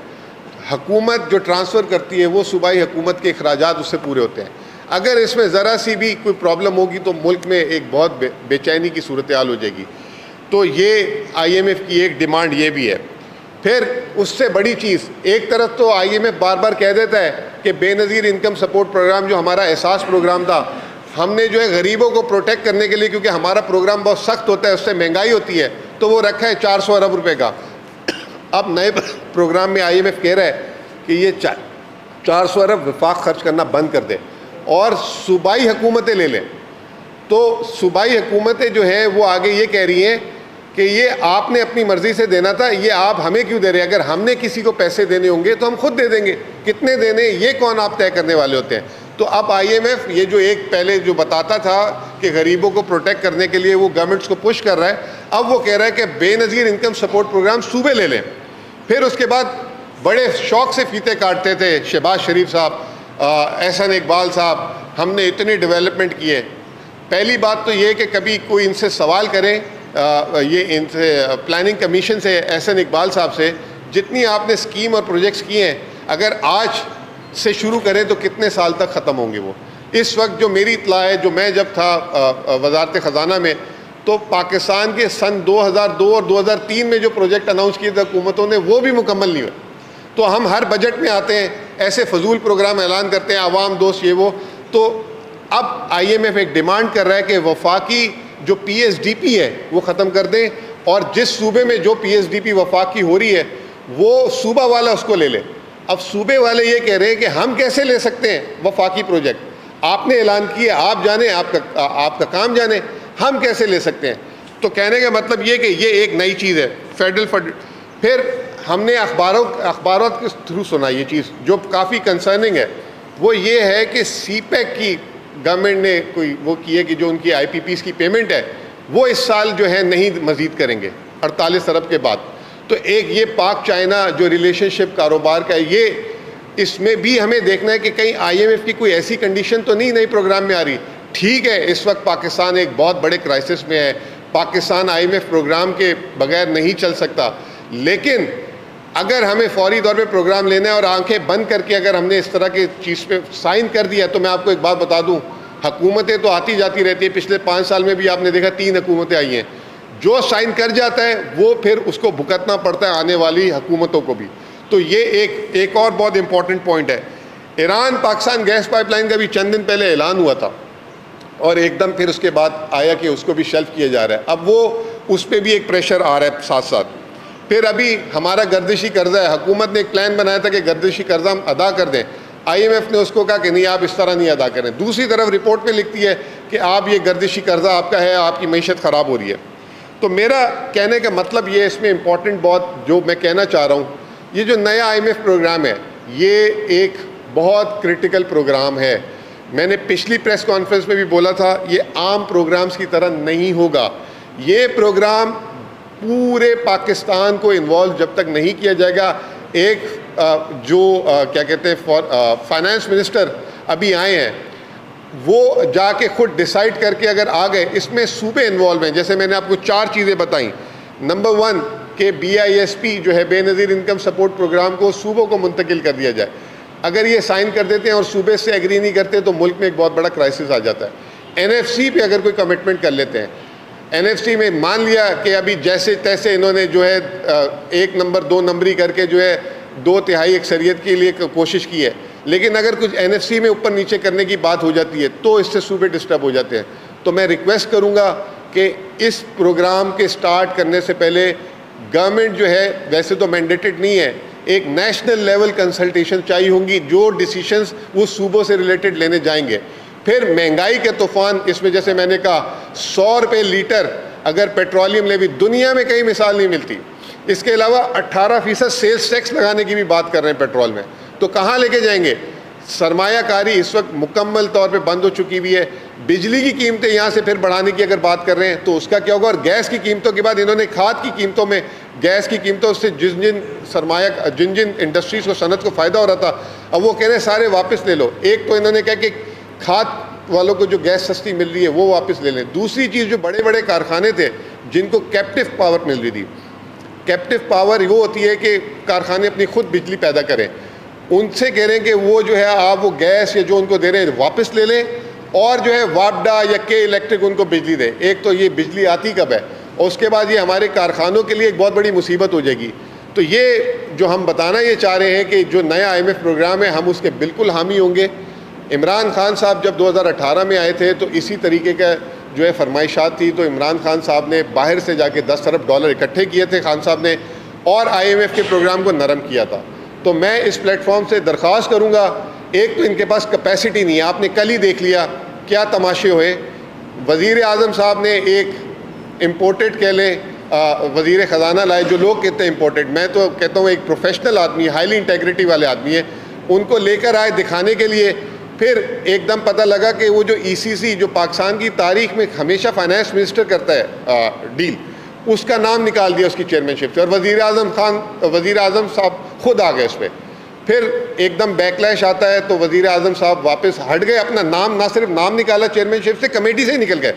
حکومت جو ٹرانسفر کرتی ہے وہ صوبائی حکومت کے اخراجات اس سے پورے ہوتے ہیں. اگر اس میں ذرا سی بھی کوئی پرابلم ہوگی تو ملک میں ایک بہت بے چینی کی صورتحال ہو جائے گی. تو یہ آئی ایم ایف کی ایک ڈیمانڈ یہ بھی ہے. پھر اس سے بڑی چیز, ایک طرف تو آئی ایم ایف بار بار کہہ دیتا ہے کہ بے نظیر انکم سپورٹ پروگرام جو ہمارا احساس پروگرام تھا, ہم نے جو ہے غریبوں کو پروٹیکٹ کرنے کے لیے, کیونکہ ہمارا پروگرام بہت سخت ہوتا ہے, اس سے مہنگائی ہوتی ہے, تو وہ رکھا ہے 400 ارب روپے کا. اب نئے پروگرام میں آئی ایم ایف کہہ رہا ہے کہ یہ 400 ارب وفاق خرچ کرنا بند کر دے اور صوبائی حکومتیں لے لیں. تو صوبائی حکومتیں جو ہیں وہ آگے یہ کہہ رہی ہیں کہ یہ آپ نے اپنی مرضی سے دینا تھا, یہ آپ ہمیں کیوں دے رہے ہیں؟ اگر ہم نے کسی کو پیسے دینے ہوں گے تو ہم خود دے دیں گے, کتنے دینے یہ کون آپ طے کرنے والے ہوتے ہیں؟ تو اب آئی ایم ایف یہ جو ایک پہلے جو بتاتا تھا کہ غریبوں کو پروٹیکٹ کرنے کے لیے وہ گورنمنٹس کو پش کر رہا ہے, اب وہ کہہ رہا ہے کہ بے نظیر انکم سپورٹ پروگرام صوبے لے لیں. پھر اس کے بعد بڑے شوق سے فیتے کاٹتے تھے شہباز شریف صاحب, احسن اقبال صاحب, ہم نے اتنے ڈیولپمنٹ کیے. پہلی بات تو یہ کہ کبھی کوئی ان سے سوال کرے, یہ ان سے پلاننگ کمیشن سے, احسن اقبال صاحب سے, جتنی آپ نے اسکیم اور پروجیکٹس کیے ہیں اگر آج سے شروع کریں تو کتنے سال تک ختم ہوں گے وہ. اس وقت جو میری اطلاع ہے, جو میں جب تھا وزارت خزانہ میں, تو پاکستان کے سن 2002 اور 2003 میں جو پروجیکٹ اناؤنس کیے تھے حکومتوں نے وہ بھی مکمل نہیں ہوئے. تو ہم ہر بجٹ میں آتے ہیں ایسے فضول پروگرام اعلان کرتے ہیں, عوام دوست یہ وہ. تو اب IMF ایک ڈیمانڈ کر رہا ہے کہ وفاقی جو PSDP ہے وہ ختم کر دیں, اور جس صوبے میں جو PSDP وفاقی ہو رہی ہے وہ صوبہ والا اس کو لے لے. اب صوبے والے یہ کہہ رہے ہیں کہ ہم کیسے لے سکتے ہیں وفاقی پروجیکٹ, آپ نے اعلان کیا, آپ جانیں, آپ کا کام جانیں, ہم کیسے لے سکتے ہیں. تو کہنے کا مطلب یہ کہ یہ ایک نئی چیز ہے فیڈرل فنڈ. پھر ہم نے اخبارات کے تھرو سنا یہ چیز جو کافی کنسرننگ ہے, وہ یہ ہے کہ CPEC کی گورنمنٹ نے کوئی وہ کی ہے کہ جو ان کی IPPs کی پیمنٹ ہے وہ اس سال جو ہے نہیں مزید کریں گے 48 ارب کے بعد. تو ایک یہ پاک چائنا جو ریلیشن شپ کاروبار کا ہے, یہ اس میں بھی ہمیں دیکھنا ہے کہ کہیں IMF کی کوئی ایسی کنڈیشن تو نہیں نئی پروگرام میں آ رہی. ٹھیک ہے, اس وقت پاکستان ایک بہت بڑے کرائسس میں ہے, پاکستان IMF پروگرام کے بغیر نہیں چل سکتا, لیکن اگر ہمیں فوری طور پہ پروگرام لینا ہے اور آنکھیں بند کر کے اگر ہم نے اس طرح کے چیز پہ سائن کر دیا, تو میں آپ کو ایک بات بتا دوں, حکومتیں تو آتی جاتی رہتی ہیں, پچھلے 5 سال میں بھی آپ نے دیکھا 3 حکومتیں آئی ہیں. جو سائن کر جاتا ہے وہ پھر اس کو بھگتنا پڑتا ہے آنے والی حکومتوں کو بھی. تو یہ ایک اور بہت امپورٹنٹ پوائنٹ ہے. Iran Pakistan gas pipeline کا بھی چند دن پہلے اعلان ہوا تھا, اور ایک دم پھر اس کے بعد آیا کہ اس کو بھی شیلف کیا جا رہا ہے. اب وہ اس پہ بھی ایک پریشر آ رہا ہے ساتھ ساتھ. پھر ابھی ہمارا گردشی قرضہ ہے, حکومت نے ایک پلان بنایا تھا کہ گردشی قرضہ ہم ادا کر دیں, IMF نے اس کو کہا کہ نہیں آپ اس طرح نہیں ادا کریں. دوسری طرف رپورٹ میں لکھتی ہے کہ آپ یہ گردشی قرضہ آپ کا ہے, آپ کی معیشت خراب ہو رہی ہے. تو میرا کہنے کا مطلب یہ, اس میں امپورٹنٹ بہت جو میں کہنا چاہ رہا ہوں, یہ جو نیا IMF پروگرام ہے یہ ایک بہت کرٹیکل پروگرام ہے. میں نے پچھلی پریس کانفرنس میں بھی بولا تھا, یہ عام پروگرامز کی طرح نہیں ہوگا. یہ پروگرام پورے پاکستان کو انوالو جب تک نہیں کیا جائے گا. ایک جو کیا کہتے ہیں فائنانس منسٹر ابھی آئے ہیں, وہ جا کے خود ڈیسائیڈ کر کے اگر آ گئے, اس میں صوبے انوالو ہیں. جیسے میں نے آپ کو 4 چیزیں بتائیں. نمبر 1 کہ BISP جو ہے بے نظیر انکم سپورٹ پروگرام کو صوبوں کو منتقل کر دیا جائے. اگر یہ سائن کر دیتے ہیں اور صوبے سے ایگری نہیں کرتے تو ملک میں ایک بہت بڑا کرائسس آ جاتا ہے. NFC پہ اگر کوئی کمٹمنٹ کر لیتے ہیں, NFC میں مان لیا کہ ابھی جیسے تیسے انہوں نے جو ہے 1 نمبر 2 نمبری کر کے جو ہے 2/3 اکثریت کے لیے کوشش کی ہے, لیکن اگر کچھ NFC میں اوپر نیچے کرنے کی بات ہو جاتی ہے تو اس سے صوبے ڈسٹرب ہو جاتے ہیں. تو میں ریکویسٹ کروں گا کہ اس پروگرام کے سٹارٹ کرنے سے پہلے گورنمنٹ جو ہے, ویسے تو مینڈیٹڈ نہیں ہے, ایک نیشنل لیول کنسلٹیشن چاہیے ہوں گی, جو ڈیسیشنز وہ صوبوں سے ریلیٹڈ لینے جائیں گے. پھر مہنگائی کے طوفان, اس میں جیسے میں نے کہا 100 روپے لیٹر اگر پیٹرولیم لیوی, دنیا میں کہیں مثال نہیں ملتی. اس کے علاوہ 18% سیلز ٹیکس لگانے کی بھی بات کر رہے ہیں پیٹرول میں. تو کہاں لے کے جائیں گے؟ سرمایہ کاری اس وقت مکمل طور پہ بند ہو چکی ہوئی ہے. بجلی کی قیمتیں یہاں سے پھر بڑھانے کی اگر بات کر رہے ہیں تو اس کا کیا ہوگا؟ اور گیس کی قیمتوں کے بعد انہوں نے کھاد کی قیمتوں میں, گیس کی قیمتوں سے جن انڈسٹریز کو, صنعت کو فائدہ ہو رہا تھا, اب وہ کہہ رہے ہیں سارے واپس لے لو. ایک تو انہوں نے کہا کہ کھاد والوں کو جو گیس سستی مل رہی ہے وہ واپس لے لیں. دوسری چیز, جو بڑے بڑے کارخانے تھے جن کو کیپٹیو پاور مل رہی تھی, کیپٹیو پاور وہ ہوتی ہے کہ کارخانے اپنی خود بجلی پیدا کریں, ان سے کہہ رہے ہیں کہ وہ جو ہے آپ وہ گیس یا جو ان کو دے رہے ہیں واپس لے لیں, اور جو ہے واپڈا یا کے الیکٹرک ان کو بجلی دیں. ایک تو یہ بجلی آتی کب ہے, اور اس کے بعد یہ ہمارے کارخانوں کے لیے ایک بہت بڑی مصیبت ہو جائے گی. تو یہ جو ہم بتانا یہ چاہ رہے ہیں کہ جو نیا IMF پروگرام ہے ہم اس کے بالکل حامی ہوں گے. عمران خان صاحب جب 2018 میں آئے تھے تو اسی طریقے کا جو ہے فرمائشات تھی, تو عمران خان صاحب نے باہر سے جا کے 10 ارب ڈالر اکٹھے کیے تھے خان صاحب نے, اور IMF کے پروگرام کو نرم کیا تھا. تو میں اس پلیٹ فارم سے درخواست کروں گا, ایک تو ان کے پاس کیپیسٹی نہیں ہے, آپ نے کل ہی دیکھ لیا کیا تماشے ہوئے. وزیر اعظم صاحب نے ایک امپورٹڈ کہہ لیں وزیر خزانہ لائے, جو لوگ کہتے ہیں امپورٹڈ, میں تو کہتا ہوں ایک پروفیشنل آدمی, ہائیلی انٹیگریٹی والے آدمی ہیں, ان کو لے کر آئے دکھانے کے لیے. پھر ایک دم پتہ لگا کہ وہ جو ECC جو پاکستان کی تاریخ میں ہمیشہ فائنانس منسٹر کرتا ہے ڈیل, اس کا نام نکال دیا اس کی چیئرمین شپ سے, اور وزیر اعظم صاحب خود آ گئے اس پہ. پھر ایک دم بیک لیش آتا ہے تو وزیر اعظم صاحب واپس ہٹ گئے, اپنا نام نہ صرف نام نکالا چیئرمین شپ سے, کمیٹی سے ہی نکل گئے.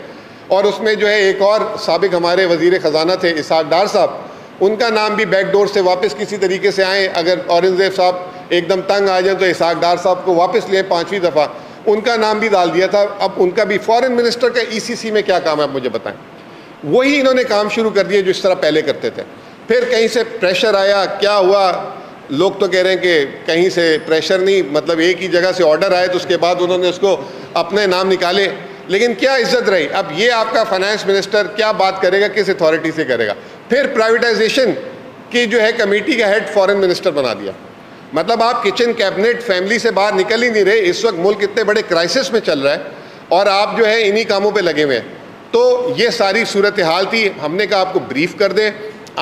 اور اس میں جو ہے ایک اور سابق ہمارے وزیر خزانہ تھے اسحاق ڈار صاحب, ان کا نام بھی بیک ڈور سے واپس کسی طریقے سے آئیں. اگر اورنگزیب صاحب ایک دم تنگ آ جائیں تو اسحاق ڈار صاحب کو واپس لیں 5ویں دفعہ, ان کا نام بھی ڈال دیا تھا. اب ان کا بھی فارن منسٹر کا ECC میں کیا کام ہے آپ مجھے بتائیں. وہی انہوں نے کام شروع کر دیا جو اس طرح پہلے کرتے تھے. پھر کہیں سے پریشر آیا, کیا ہوا, لوگ تو کہہ رہے ہیں کہ کہیں سے پریشر نہیں, مطلب ایک ہی جگہ سے آرڈر آئے تو اس کے بعد انہوں نے اس کو اپنے نام نکالے. لیکن کیا عزت رہی. اب یہ آپ کا فائنانس منسٹر کیا بات کرے گا, کس اتھارٹی سے کرے گا. پھر پرائیویٹائزیشن کی جو ہے کمیٹی کا ہیڈ فارن منسٹر بنا دیا. مطلب آپ کچن کیبنٹ فیملی سے باہر نکل ہی نہیں رہے. اس وقت ملک اتنے بڑے کرائسس میں چل رہا ہے اور آپ جو ہے انہی کاموں پہ لگے ہوئے ہیں. تو یہ ساری صورتحال تھی. ہم نے کہا آپ کو بریف کر دیں.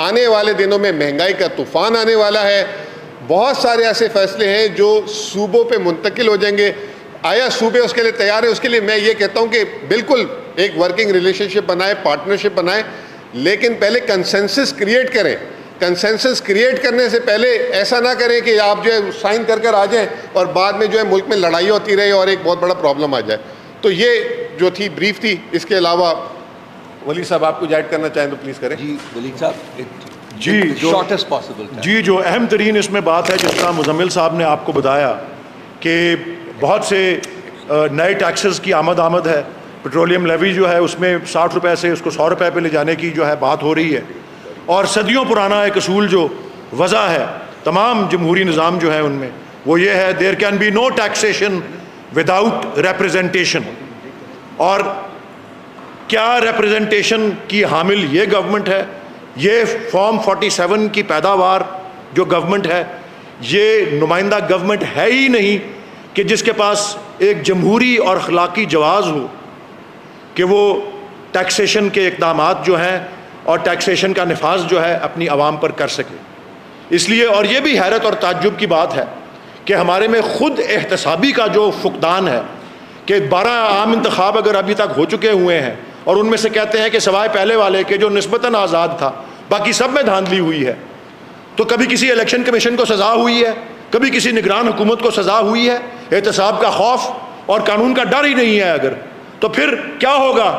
آنے والے دنوں میں مہنگائی کا طوفان آنے والا ہے. بہت سارے ایسے فیصلے ہیں جو صوبوں پہ منتقل ہو جائیں گے. آیا صوبے اس کے لیے تیار ہیں؟ اس کے لیے میں یہ کہتا ہوں کہ بالکل ایک ورکنگ ریلیشن شپ بنائیں, پارٹنرشپ بنائیں, لیکن پہلے کنسنسس کریٹ کریں. کنسنسس کریٹ کرنے سے پہلے ایسا نہ کریں کہ آپ جو ہے سائن کر آ جائیں اور بعد میں جو ہے ملک میں لڑائی ہوتی رہے اور ایک بہت بڑا پرابلم آ جائے. تو یہ جو تھی بریف تھی. اس کے علاوہ ولی صاحب آپ کچھ ایڈ کرنا چاہیں تو پلیز کریں. جی ولی صاحب, جی شارٹیسٹ پاسبل. جی جو اہم ترین اس میں بات ہے, جس طرح مزمل صاحب نے آپ کو بتایا کہ بہت سے نئے ٹیکسز کی آمد ہے. پیٹرولیم لیوی جو ہے اس میں 60 روپے سے اس کو 100 روپے پہ لے جانے کی جو ہے بات ہو رہی ہے. اور صدیوں پرانا ایک اصول جو وضع ہے تمام جمہوری نظام جو ہے ان میں, وہ یہ ہے there can be no taxation without representation. اور کیا ریپرزنٹیشن کی حامل یہ گورنمنٹ ہے. یہ فارم 47 کی پیداوار جو گورنمنٹ ہے, یہ نمائندہ گورنمنٹ ہے ہی نہیں کہ جس کے پاس ایک جمہوری اور اخلاقی جواز ہو کہ وہ ٹیکسیشن کے اقدامات جو ہیں اور ٹیکسیشن کا نفاذ جو ہے اپنی عوام پر کر سکے. اس لیے, اور یہ بھی حیرت اور تعجب کی بات ہے کہ ہمارے میں خود احتسابی کا جو فقدان ہے کہ 12 عام انتخاب اگر ابھی تک ہو چکے ہوئے ہیں اور ان میں سے کہتے ہیں کہ سوائے پہلے والے کے جو نسبتاً آزاد تھا باقی سب میں دھاندلی ہوئی ہے. تو کبھی کسی الیکشن کمیشن کو سزا ہوئی ہے, کبھی کسی نگران حکومت کو سزا ہوئی ہے. احتساب کا خوف اور قانون کا ڈر ہی نہیں ہے اگر, تو پھر کیا ہوگا.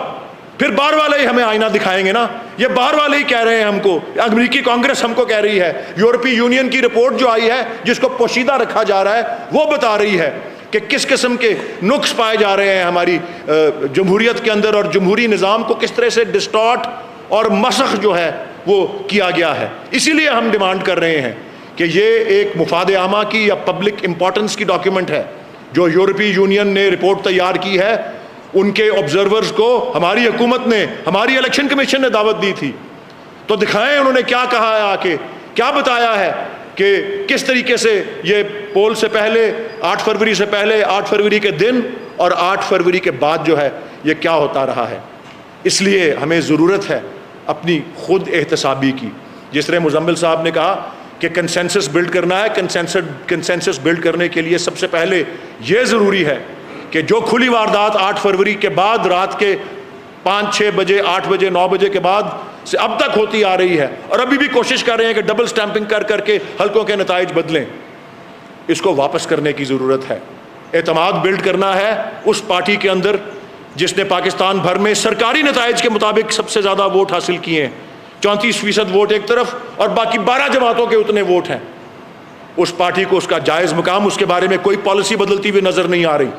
پھر باہر والے ہی ہمیں آئینہ دکھائیں گے نا. یہ باہر والے ہی کہہ رہے ہیں ہم کو, امریکی کانگریس ہم کو کہہ رہی ہے, یورپی یونین کی رپورٹ جو آئی ہے جس کو پوشیدہ رکھا جا رہا ہے وہ بتا رہی ہے کہ کس قسم کے نقص پائے جا رہے ہیں ہماری جمہوریت کے اندر, اور جمہوری نظام کو کس طرح سے ڈسٹارٹ اور مسخ جو ہے وہ کیا گیا ہے. اسی لیے ہم ڈیمانڈ کر رہے ہیں کہ یہ ایک مفاد عامہ کی یا پبلک امپورٹنس کی ڈاکیومنٹ ہے جو یورپی یونین نے رپورٹ تیار کی ہے. ان کے آبزرورز کو ہماری حکومت نے, ہماری الیکشن کمیشن نے دعوت دی تھی, تو دکھائیں انہوں نے کیا کہا ہے, آ کے کیا بتایا ہے کہ کس طریقے سے یہ پول سے پہلے 8 فروری سے پہلے, 8 فروری کے دن اور 8 فروری کے بعد جو ہے یہ کیا ہوتا رہا ہے. اس لیے ہمیں ضرورت ہے اپنی خود احتسابی کی. جس طرح مزمل صاحب نے کہا کہ کنسنسس بلڈ کرنا ہے, کنسنسس بلڈ کرنے کے لیے سب سے پہلے یہ ضروری ہے کہ جو کھلی واردات 8 فروری کے بعد رات کے 5-6 بجے, 8 بجے, 9 بجے کے بعد سے اب تک ہوتی آ رہی ہے, اور ابھی بھی کوشش کر رہے ہیں کہ ڈبل سٹیمپنگ کر کے حلقوں کے نتائج بدلیں, اس کو واپس کرنے کی ضرورت ہے. اعتماد بلڈ کرنا ہے اس پارٹی کے اندر جس نے پاکستان بھر میں سرکاری نتائج کے مطابق سب سے زیادہ ووٹ حاصل کیے ہیں. 34% ووٹ ایک طرف اور باقی 12 جماعتوں کے اتنے ووٹ ہیں. اس پارٹی کو اس کا جائز مقام, اس کے بارے میں کوئی پالیسی بدلتی ہوئی نظر نہیں آ رہی.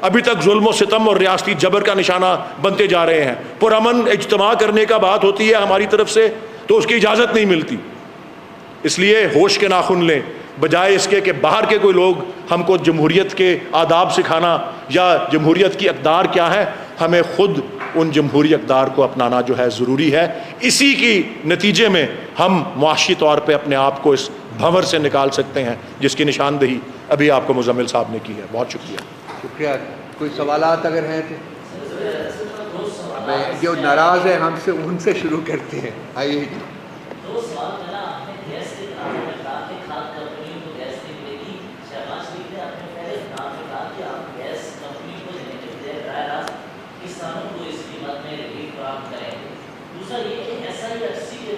ابھی تک ظلم و ستم اور ریاستی جبر کا نشانہ بنتے جا رہے ہیں. پرامن اجتماع کرنے کا بات ہوتی ہے ہماری طرف سے تو اس کی اجازت نہیں ملتی. اس لیے ہوش کے ناخن لیں, بجائے اس کے کہ باہر کے کوئی لوگ ہم کو جمہوریت کے آداب سکھانا یا جمہوریت کی اقدار کیا ہے. ہمیں خود ان جمہوری اقدار کو اپنانا جو ہے ضروری ہے. اسی کی نتیجے میں ہم معاشی طور پہ اپنے آپ کو اس بھنور سے نکال سکتے ہیں جس کی نشاندہی ابھی آپ کو مزمل صاحب نے کی ہے. بہت شکریہ. شکریہ. کوئی سوالات اگر ہیں تو جو ناراض ہیں ہم سے ان سے شروع کرتے ہیں. آئیے جی. دوسرا یہ کہ ایسا ہی 80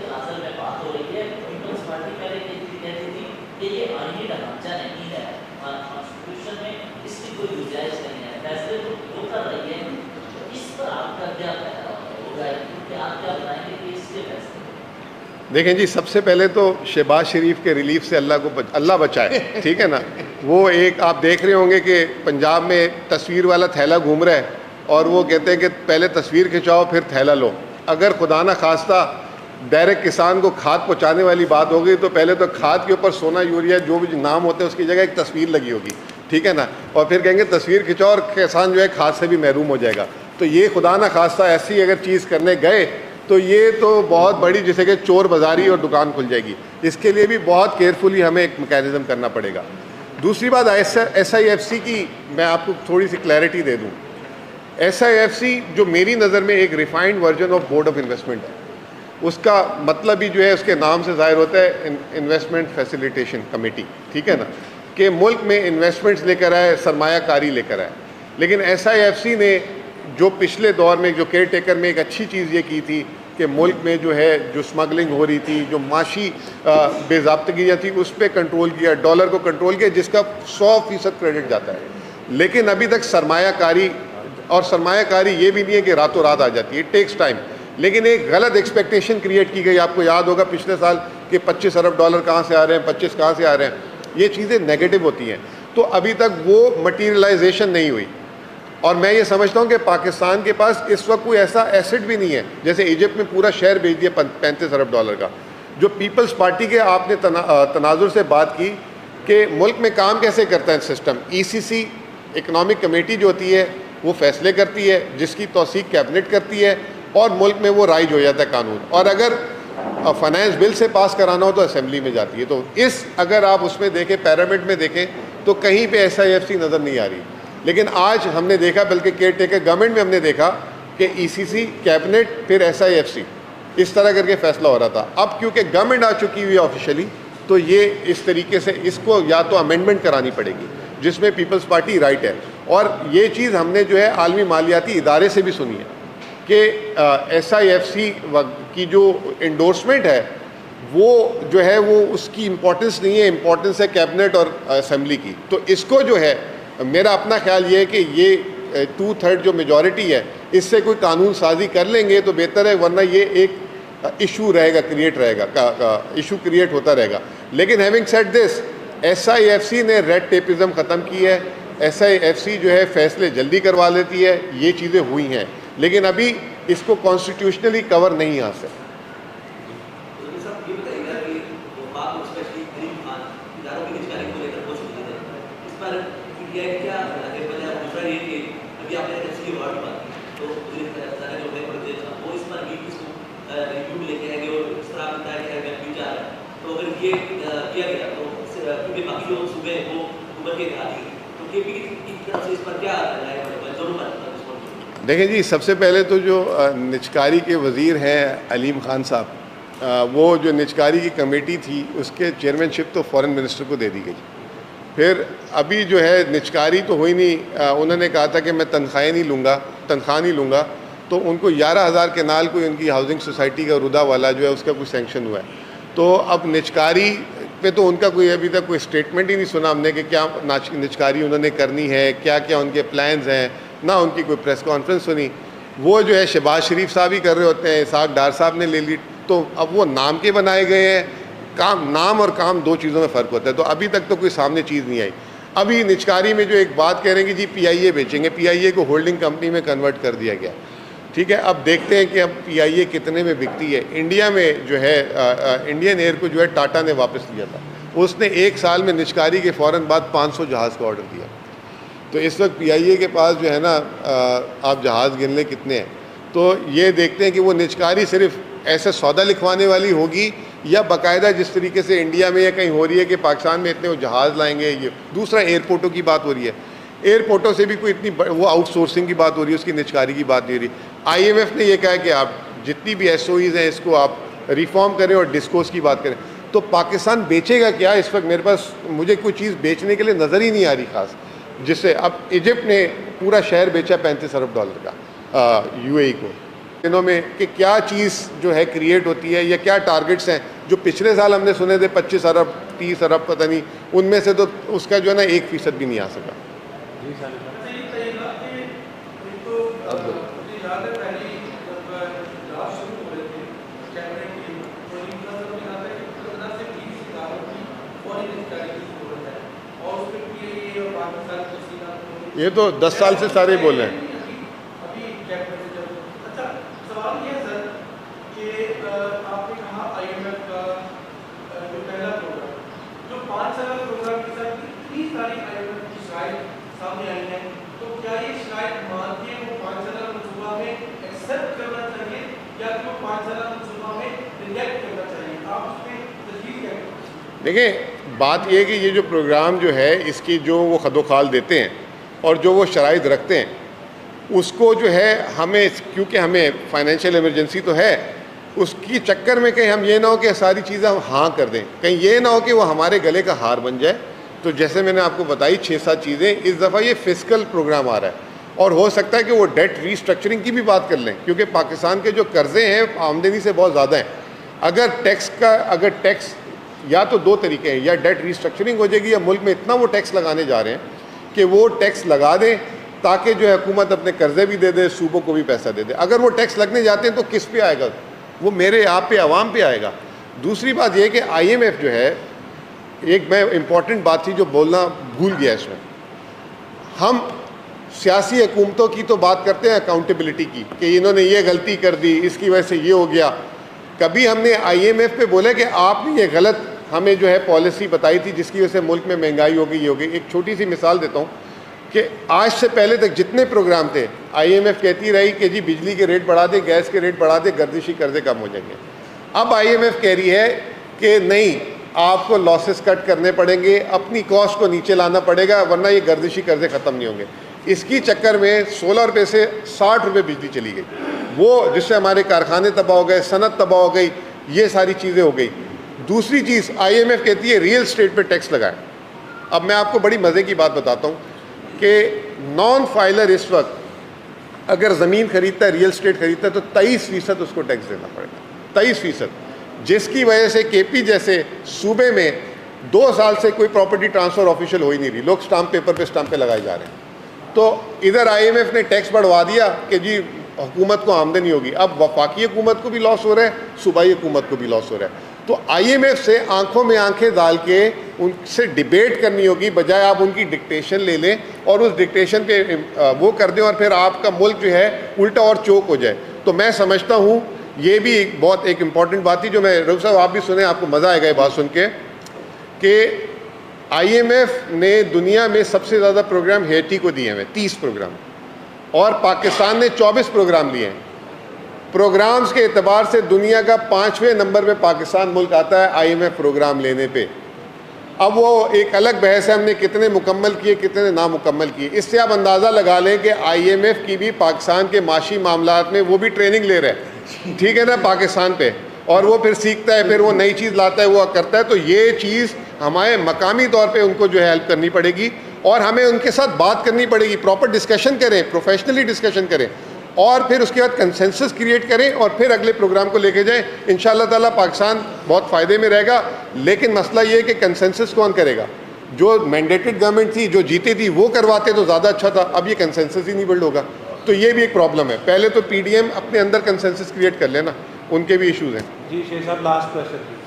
قانونی ڈھانچہ نہیں ہے, کانسٹیٹیوشن میں اس کی کوئی گنجائش نہیں ہے, فیصلے تو وہ کر رہی ہے, اس پر آپ کا کیا ہوگا, کیونکہ آپ کیا بتائیں گے کہ اس کے فیصلے؟ دیکھیں جی, سب سے پہلے تو شہباز شریف کے ریلیف سے اللہ بچائے, ٹھیک ہے نا. وہ ایک آپ دیکھ رہے ہوں گے کہ پنجاب میں تصویر والا تھیلا گھوم رہا ہے اور وہ کہتے ہیں کہ پہلے تصویر کھنچاؤ پھر تھیلا لو. اگر خدا نہ خواستہ ڈائریکٹ کسان کو کھاد پہنچانے والی بات ہوگی تو پہلے تو کھاد کے اوپر سونا یوریا جو بھی نام ہوتے ہیں اس کی جگہ ایک تصویر لگی ہوگی, ٹھیک ہے نا, اور پھر کہیں گے تصویر کھنچاؤ اور کسان جو ہے کھاد سے بھی محروم ہو جائے گا. تو یہ خدا نہ خواستہ ایسی اگر چیز کرنے گئے تو یہ تو بہت بڑی جیسے کہ چور بازاری اور دکان کھل جائے گی. اس کے لیے بھی بہت کیئرفلی ہمیں ایک میکینزم کرنا پڑے گا. دوسری بات ایس آئی ایف سی کی میں آپ کو تھوڑی سی کلیئرٹی دے دوں. ایس آئی ایف سی جو میری نظر میں ایک refined version of board of investment ہے. اس کا مطلب ہی جو ہے اس کے نام سے ظاہر ہوتا ہے انویسٹمنٹ فیسیلیٹیشن کمیٹی, ٹھیک ہے نا, کہ ملک میں انویسٹمنٹس لے کر آئے, سرمایہ کاری لے کر آئے. لیکن ایس آئی ایف سی نے جو پچھلے دور میں جو کیئر ٹیکر میں ایک اچھی چیز یہ کی تھی کہ ملک میں جو ہے جو اسمگلنگ ہو رہی تھی, جو معاشی بے ضابطگیاں تھیں, اس پہ کنٹرول کیا, ڈالر کو کنٹرول کیا, جس کا 100% کریڈٹ جاتا ہے. لیکن ابھی تک سرمایہ کاری, اور سرمایہ کاری یہ بھی نہیں ہے کہ راتوں رات آ جاتی ہے, اٹ ٹیکس ٹائم. لیکن ایک غلط ایکسپیکٹیشن کریٹ کی گئی, آپ کو یاد ہوگا پچھلے سال کہ 25 ارب ڈالر کہاں سے آ رہے ہیں, 25 کہاں سے آ رہے ہیں, یہ چیزیں نیگیٹو ہوتی ہیں. تو ابھی تک وہ مٹیریلائزیشن نہیں ہوئی. اور میں یہ سمجھتا ہوں کہ پاکستان کے پاس اس وقت کوئی ایسا ایسٹ بھی نہیں ہے, جیسے ایجپٹ میں پورا شہر بھیج دیا 35 ارب ڈالر کا. جو پیپلز پارٹی کے آپ نے تناظر سے بات کی کہ ملک میں کام کیسے کرتا ہے سسٹم, ای سی سی اکنامک کمیٹی جو ہوتی ہے وہ فیصلے کرتی ہے, جس کی توثیق کیبنٹ کرتی ہے, اور ملک میں وہ رائج ہو جاتا ہے قانون. اور اگر فائنانس بل سے پاس کرانا ہو تو اسمبلی میں جاتی ہے. تو اگر آپ اس میں دیکھیں, پیرامڈ میں دیکھیں, تو کہیں پہ ایس آئی ایف سی نظر نہیں آ رہی. لیکن آج ہم نے دیکھا, بلکہ کیئر ٹیکر گورنمنٹ میں ہم نے دیکھا کہ ای سی سی, کیبنٹ, پھر ایس آئی ایف سی, اس طرح کر کے فیصلہ ہو رہا تھا. اب کیونکہ گورنمنٹ آ چکی ہوئی ہے آفیشلی, تو یہ اس طریقے سے اس کو یا تو امینڈمنٹ کرانی پڑے گی جس میں پیپلز پارٹی رائٹ ہے. اور یہ چیز ہم نے جو ہے عالمی مالیاتی ادارے سے بھی سنی ہے کہ ایس آئی ایف سی کی جو انڈورسمنٹ ہے وہ جو ہے وہ اس کی امپورٹنس نہیں ہے, امپورٹنس ہے کیبنٹ اور اسمبلی کی. تو اس کو جو ہے میرا اپنا خیال یہ ہے کہ یہ 2/3 جو میجورٹی ہے اس سے کوئی قانون سازی کر لیں گے تو بہتر ہے, ورنہ یہ ایک ایشو رہے گا, ایشو کریٹ ہوتا رہے گا. لیکن having said this, S I F C نے ریڈ ٹیپزم ختم کی ہے. ایس آئی ایف سی جو ہے فیصلے جلدی کروا لیتی ہے, یہ چیزیں ہوئی ہیں, لیکن ابھی اس کو کانسٹیٹیوشنلی کور نہیں حاصل. دیکھیں جی, سب سے پہلے تو جو نجکاری کے وزیر ہیں علیم خان صاحب, وہ جو نجکاری کی کمیٹی تھی اس کے چیئرمین شپ تو فورن منسٹر کو دے دی گئی. پھر ابھی جو ہے نجکاری تو ہوئی نہیں, انہوں نے کہا تھا کہ میں تنخواہ نہیں لوں گا, تو ان کو 11,000 کنال کوئی ان کی ہاؤسنگ سوسائٹی کا ردا والا جو ہے اس کا کوئی سینکشن ہوا ہے. تو اب نجکاری پہ تو ان کا کوئی ابھی تک کوئی اسٹیٹمنٹ ہی نہیں سنا ہم نے کہ کیا نجکاری انہوں نے کرنی ہے, کیا کیا ان کے پلانز ہیں, نہ ان کی کوئی پریس کانفرنس سنی. وہ جو ہے شہباز شریف صاحب ہی کر رہے ہوتے ہیں, اسحاق ڈار صاحب نے لے لی. تو اب وہ نام کے بنائے گئے ہیں, نام اور کام دو چیزوں میں فرق ہوتا ہے. تو ابھی تک تو کوئی سامنے چیز نہیں آئی. ابھی نجکاری میں جو ایک بات کہہ رہے ہیں کہ جی پی آئی اے بیچیں گے, پی آئی اے کو ہولڈنگ کمپنی میں کنورٹ کر دیا گیا, ٹھیک ہے. اب دیکھتے ہیں کہ اب پی آئی اے کتنے میں بکتی ہے. انڈیا میں جو ہے انڈین ایئر کو جو ہے ٹاٹا نے واپس لیا تھا, اس نے 1 سال میں نجکاری کے فوراً بعد 500 جہاز کا آرڈر دیا. تو اس وقت پی آئی اے کے پاس جو ہے نا, آپ جہاز گن لیں کتنے ہیں. تو یہ دیکھتے ہیں کہ وہ نجکاری صرف ایسے سودا لکھوانے والی ہوگی یا باقاعدہ جس طریقے سے انڈیا میں یا کہیں ہو رہی ہے کہ پاکستان میں اتنے وہ جہاز لائیں گے. یہ دوسرا ایئرپورٹوں کی بات ہو رہی ہے, ایئرپورٹوں سے بھی کوئی اتنی وہ آؤٹ سورسنگ کی بات ہو رہی ہے, اس کی نجکاری کی بات نہیں ہو رہی. آئی ایم ایف نے یہ کہا کہ آپ جتنی بھی ایس او ایز ہیں اس کو آپ ریفارم کریں اور ڈسکوز کی بات کریں. تو پاکستان بیچے گا کیا؟ اس وقت میرے پاس مجھے کوئی چیز بیچنے کے لیے نظر ہی نہیں آ رہی خاص, جس سے اب ایجپٹ نے پورا شہر بیچا 35 ارب ڈالر کا یو اے ای کو. دنوں میں کہ کیا چیز جو ہے کریٹ ہوتی ہے یا کیا ٹارگٹس ہیں جو پچھلے سال ہم نے سنے تھے 25 ارب 30 ارب پتہ نہیں، ان میں سے تو اس کا جو ہے نا 1% بھی نہیں آ سکا. یہ تو 10 سال سے سارے بول رہے ہیں. دیکھیں بات یہ ہے کہ یہ جو پروگرام جو ہے اس کی جو وہ خد و خال دیتے ہیں اور جو وہ شرائط رکھتے ہیں اس کو جو ہے ہمیں، کیونکہ ہمیں فائنینشیل ایمرجنسی تو ہے، اس کی چکر میں کہیں ہم یہ نہ ہو کہ ساری چیزیں ہم ہاں کر دیں، کہیں یہ نہ ہو کہ وہ ہمارے گلے کا ہار بن جائے. تو جیسے میں نے آپ کو بتائی 6-7 چیزیں، اس دفعہ یہ فسکل پروگرام آ رہا ہے اور ہو سکتا ہے کہ وہ ڈیٹ ریسٹرکچرنگ کی بھی بات کر لیں، کیونکہ پاکستان کے جو قرضے ہیں آمدنی سے بہت زیادہ ہیں. اگر ٹیکس یا تو 2 طریقے ہیں، یا ڈیٹ ریسٹرکچرنگ ہو جائے گی یا ملک میں اتنا وہ ٹیکس لگانے جا رہے ہیں کہ وہ ٹیکس لگا دیں تاکہ جو ہے حکومت اپنے قرضے بھی دے دے، صوبوں کو بھی پیسہ دے دے. اگر وہ ٹیکس لگنے جاتے ہیں تو کس پہ آئے گا؟ وہ میرے آپ پہ، عوام پہ آئے گا. دوسری بات یہ کہ IMF جو ہے، ایک میں امپورٹنٹ بات تھی جو بولنا بھول گیا اس میں، ہم سیاسی حکومتوں کی تو بات کرتے ہیں اکاؤنٹیبلٹی کی کہ انہوں نے یہ غلطی کر دی، اس کی وجہ سے یہ ہو گیا. کبھی ہم نے IMF پہ بولے کہ آپ نے یہ غلط ہمیں جو ہے پالیسی بتائی تھی جس کی وجہ سے ملک میں مہنگائی ہو گئی، یہ ہو گئی. ایک چھوٹی سی مثال دیتا ہوں کہ آج سے پہلے تک جتنے پروگرام تھے IMF کہتی رہی کہ جی بجلی کے ریٹ بڑھا دیں، گیس کے ریٹ بڑھا دیں، گردشی قرضے کم ہو جائیں گے. اب IMF کہہ رہی ہے کہ نہیں، آپ کو لاسز کٹ کرنے پڑیں گے، اپنی کاسٹ کو نیچے لانا پڑے گا، ورنہ یہ گردشی قرضے ختم نہیں ہوں گے. اس کی چکر میں 16 روپے سے 60 روپے بجلی چلی گئی، وہ جس سے ہمارے کارخانے تباہ ہو گئے، صنعت تباہ ہو گئی، یہ ساری چیزیں ہو گئی. دوسری چیز IMF کہتی ہے ریئل اسٹیٹ پہ ٹیکس لگائیں. اب میں آپ کو بڑی مزے کی بات بتاتا ہوں کہ نان فائلر اس وقت اگر زمین خریدتا ہے، ریئل اسٹیٹ خریدتا ہے، تو 23% اس کو ٹیکس دینا پڑے گا، 23%، جس کی وجہ سے KP جیسے صوبے میں 2 سال سے کوئی پراپرٹی ٹرانسفر آفیشیل ہو ہی نہیں رہی، لوگ اسٹامپ پیپر پہ اسٹامپے لگائے جا رہے ہیں. تو ادھر IMF نے ٹیکس بڑھوا دیا کہ جی حکومت کو آمدنی ہوگی، اب وفاقی حکومت کو بھی لاس ہو رہا ہے، صوبائی حکومت کو بھی لاس ہو رہا ہے. تو IMF سے آنکھوں میں آنکھیں ڈال کے ان سے ڈیبیٹ کرنی ہوگی، بجائے آپ ان کی ڈکٹیشن لے لیں اور اس ڈکٹیشن پہ وہ کر دیں اور پھر آپ کا ملک جو ہے الٹا اور چوک ہو جائے. تو میں سمجھتا ہوں یہ بھی بہت ایک امپورٹنٹ بات تھی جو میں رؤوف صاحب آپ بھی سنیں، آپ کو مزہ آئے گا یہ بات سن کے، کہ IMF نے دنیا میں سب سے زیادہ پروگرام ہیٹی کو دیے ہیں، 30 پروگرام، اور پاکستان نے 24 پروگرام دیے ہیں. پروگرامز کے اعتبار سے دنیا کا 5ویں نمبر پہ پاکستان ملک آتا ہے IMF پروگرام لینے پہ. اب وہ ایک الگ بحث ہے ہم نے کتنے مکمل کیے کتنے نامکمل کیے. اس سے آپ اندازہ لگا لیں کہ IMF کی بھی پاکستان کے معاشی معاملات میں وہ بھی ٹریننگ لے رہا ہے، ٹھیک ہے نا، پاکستان پہ، اور وہ پھر سیکھتا ہے، پھر وہ نئی چیز لاتا ہے، وہ کرتا ہے. تو یہ چیز ہمارے مقامی طور پہ ان کو جو ہے ہیلپ کرنی پڑے گی اور ہمیں ان کے ساتھ بات کرنی پڑے گی، پراپر ڈسکشن کریں، پروفیشنلی ڈسکشن کریں، اور پھر اس کے بعد کنسنسس کریٹ کریں اور پھر اگلے پروگرام کو لے کے جائیں. انشاءاللہ تعالیٰ پاکستان بہت فائدے میں رہے گا. لیکن مسئلہ یہ ہے کہ کنسنسس کون کرے گا؟ جو مینڈیٹڈ گورنمنٹ تھی، جو جیتی تھی، وہ کرواتے تو زیادہ اچھا تھا. اب یہ کنسنسس ہی نہیں بلڈ ہوگا، تو یہ بھی ایک پرابلم ہے. پہلے تو PDM اپنے اندر کنسنسس کریٹ کر لینا، ان کے بھی ایشوز ہیں. جی شیخ صاحب لاسٹ کویشچن.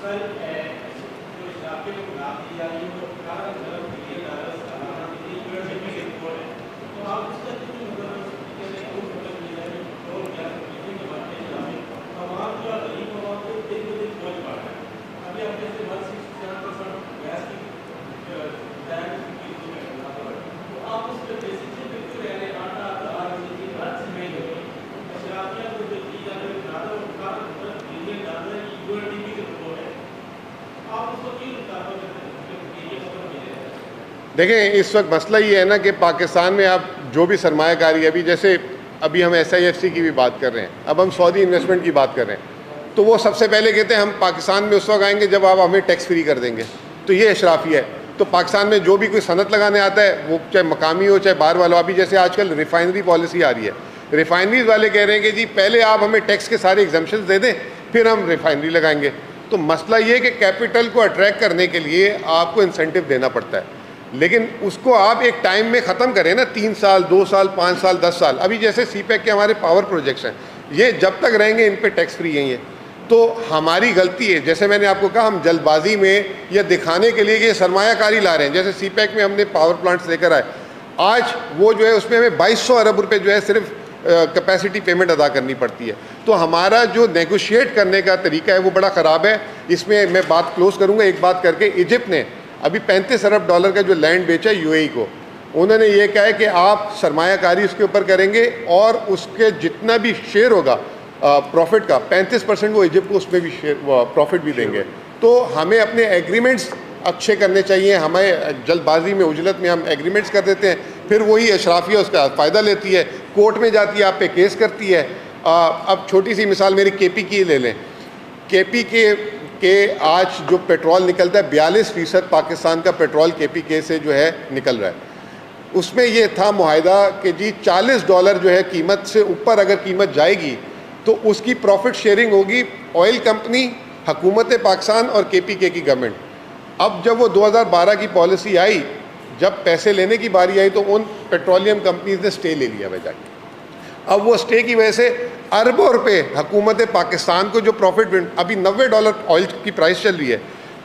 دیکھیں اس وقت مسئلہ یہ ہے نا کہ پاکستان میں آپ جو بھی سرمایہ کاری ہے، ابھی جیسے ابھی ہم SIFC کی بھی بات کر رہے ہیں، اب ہم سعودی انویسٹمنٹ کی بات کر رہے ہیں، تو وہ سب سے پہلے کہتے ہیں ہم پاکستان میں اس وقت آئیں گے جب آپ ہمیں ٹیکس فری کر دیں گے. تو یہ اشرافیہ ہے. تو پاکستان میں جو بھی کوئی صنعت لگانے آتا ہے، وہ چاہے مقامی ہو چاہے باہر والا ہو، ابھی جیسے آج کل ریفائنری پالیسی آ رہی ہے، ریفائنریز والے کہہ رہے ہیں کہ جی پہلے آپ ہمیں ٹیکس کے سارے ایگزمپشنز دے دیں پھر ہم ریفائنری لگائیں گے. تو مسئلہ یہ ہے کہ کیپٹل کو اٹریکٹ کرنے کے لیے آپ کو انسینٹیو دینا پڑتا ہے, لیکن اس کو آپ ایک ٹائم میں ختم کریں نا, 3 سال 2 سال 5 سال 10 سال. ابھی جیسے سی پیک کے ہمارے پاور پروجیکٹس ہیں, یہ جب تک رہیں گے ان پہ ٹیکس فری ہیں یہ. تو ہماری غلطی ہے, جیسے میں نے آپ کو کہا, ہم جلد بازی میں یا دکھانے کے لیے کہ یہ سرمایہ کاری لا رہے ہیں. جیسے سی پیک میں ہم نے پاور پلانٹس لے کر آئے, آج وہ جو ہے اس میں ہمیں 2200 ارب روپے جو ہے صرف کیپیسٹی پیمنٹ ادا کرنی پڑتی ہے. تو ہمارا جو نیگوشیٹ کرنے کا طریقہ ہے وہ بڑا خراب ہے. اس میں میں بات کلوز کروں گا ایک بات کر کے. ایجپٹ نے ابھی 35 ارب ڈالر کا جو لینڈ بیچا ہے UAE کو, انہوں نے یہ کہا ہے کہ آپ سرمایہ کاری اس کے اوپر کریں گے اور اس کے جتنا بھی شیئر ہوگا پروفٹ کا 35% وہ ایجپٹ کو اس میں بھی پروفٹ بھی دیں گے. تو ہمیں اپنے ایگریمنٹس اچھے کرنے چاہیے. ہمیں جلد بازی میں عجلت میں ہم ایگریمنٹس کر دیتے ہیں, پھر وہی اشرافیہ اس کا فائدہ لیتی ہے, کورٹ میں جاتی ہے, آپ پہ کیس کرتی ہے. اب چھوٹی سی مثال میری KP کی لے لیں. KP کے آج جو پیٹرول نکلتا ہے 42% پاکستان کا پیٹرول KP سے جو ہے نکل رہا ہے. اس میں یہ تھا معاہدہ کہ جی $40 جو ہے قیمت سے اوپر اگر قیمت جائے گی تو اس کی پروفٹ شیئرنگ ہوگی آئل کمپنی, حکومت پاکستان اور KPK کی گورنمنٹ. اب جب وہ 2012 کی پالیسی آئی, جب پیسے لینے کی باری آئی تو ان پیٹرولیم کمپنیز نے سٹے لے لیا وجہ کے. اب وہ سٹے کی وجہ سے اربوں روپے حکومت پاکستان کو جو پروفٹ, ابھی $90 آئل کی پرائس چل رہی ہے,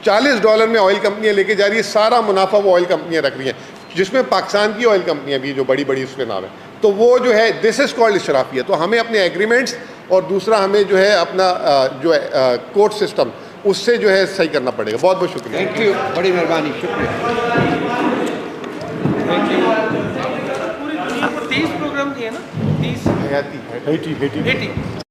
$40 میں آئل کمپنیاں لے کے جا رہی ہے. سارا منافع وہ آئل کمپنیاں رکھ رہی ہیں, جس میں پاکستان کی آئل کمپنیاں بھی جو بڑی بڑی اس کے نام ہے. تو وہ جو ہے دس از کالڈ اشرافیہ. تو ہمیں اپنے ایگریمنٹس اور دوسرا ہمیں جو ہے اپنا جو ہے کورٹ سسٹم اس سے جو ہے صحیح کرنا پڑے گا. بہت بہت شکریہ. تھینک یو, بڑی مہربانی, شکریہ. پوری دنیا کو 23 پروگرام دیے نا, 30 حیاتی ہیٹی